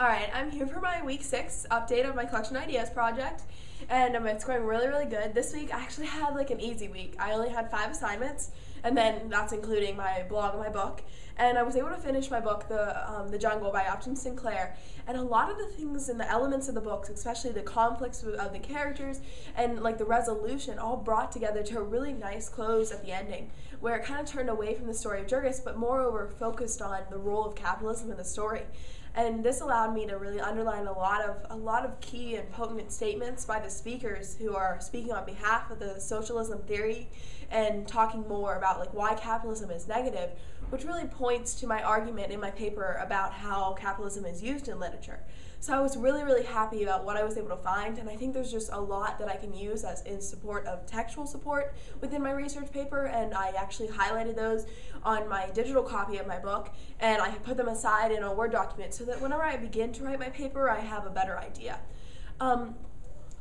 Alright, I'm here for my week 6 update of my collection ideas project, and it's going really, really good. This week I actually had like an easy week. I only had 5 assignments, and then that's including my blog and my book. And I was able to finish my book, The Jungle by Upton Sinclair. And a lot of the things and the elements of the books, especially the conflicts of the characters and like the resolution, all brought together to a really nice close at the ending, where it kind of turned away from the story of Jurgis, but moreover focused on the role of capitalism in the story. And this allowed me to really underline a lot of key and potent statements by the speakers who are speaking on behalf of the socialism theory and talking more about like why capitalism is negative, which really points to my argument in my paper about how capitalism is used in literature. So I was really, really happy about what I was able to find, and I think there's just a lot that I can use as in support of textual support within my research paper, and I actually highlighted those on my digital copy of my book, and I put them aside in a Word document so that whenever I begin to write my paper, I have a better idea.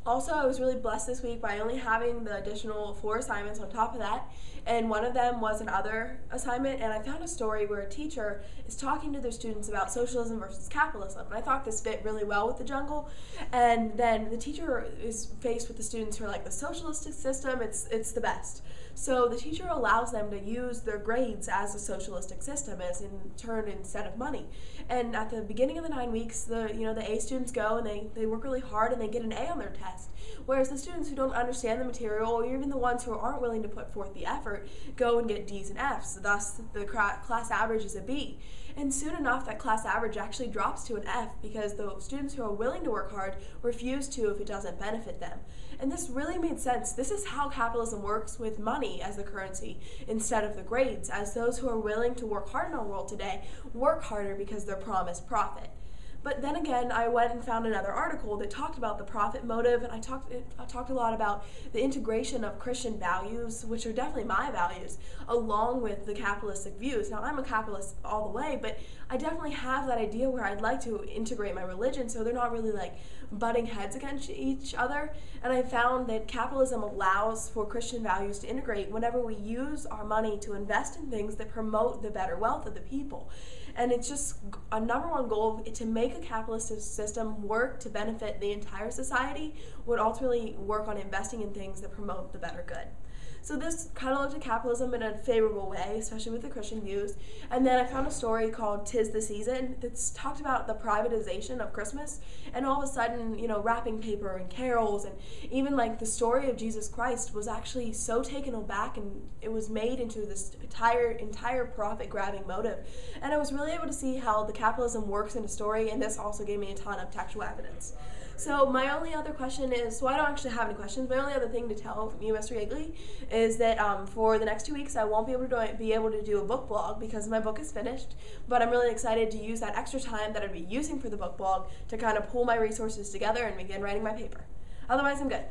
Also, I was really blessed this week by only having the additional 4 assignments on top of that, and one of them was another assignment, and I found a story where a teacher is talking to their students about socialism versus capitalism, and I thought this fit really well with The Jungle. And then the teacher is faced with the students who are like, the socialistic system, it's the best. So the teacher allows them to use their grades as a socialistic system, as in turn instead of money. And at the beginning of the 9 weeks, the A students go and they work really hard and they get an A on their test. Whereas the students who don't understand the material, or even the ones who aren't willing to put forth the effort, go and get D's and F's. Thus, the class average is a B. And soon enough, that class average actually drops to an F because the students who are willing to work hard refuse to if it doesn't benefit them. And this really made sense. This is how capitalism works, with money as the currency instead of the grades, as those who are willing to work hard in our world today work harder because they're promised profit. But then again, I went and found another article that talked about the profit motive, and I talked a lot about the integration of Christian values, which are definitely my values, along with the capitalistic views. Now, I'm a capitalist all the way, but I definitely have that idea where I'd like to integrate my religion so they're not really like butting heads against each other. And I found that capitalism allows for Christian values to integrate whenever we use our money to invest in things that promote the better wealth of the people. And it's just a number one goal to make a capitalist system work to benefit the entire society would ultimately work on investing in things that promote the better good. So this kind of looked at capitalism in a favorable way, especially with the Christian views. And then I found a story called "'Tis the Season" that's talked about the privatization of Christmas, and all of a sudden, wrapping paper and carols, and even like the story of Jesus Christ was actually so taken aback, and it was made into this entire profit-grabbing motive. And I was really able to see how the capitalism works in a story, and this also gave me a ton of textual evidence. So my only other question is, so I don't actually have any questions, my only other thing to tell you, Mr. Yeagley, is that for the next 2 weeks I won't be able to do a book blog because my book is finished, but I'm really excited to use that extra time that I'd be using for the book blog to kind of pull my resources together and begin writing my paper. Otherwise, I'm good.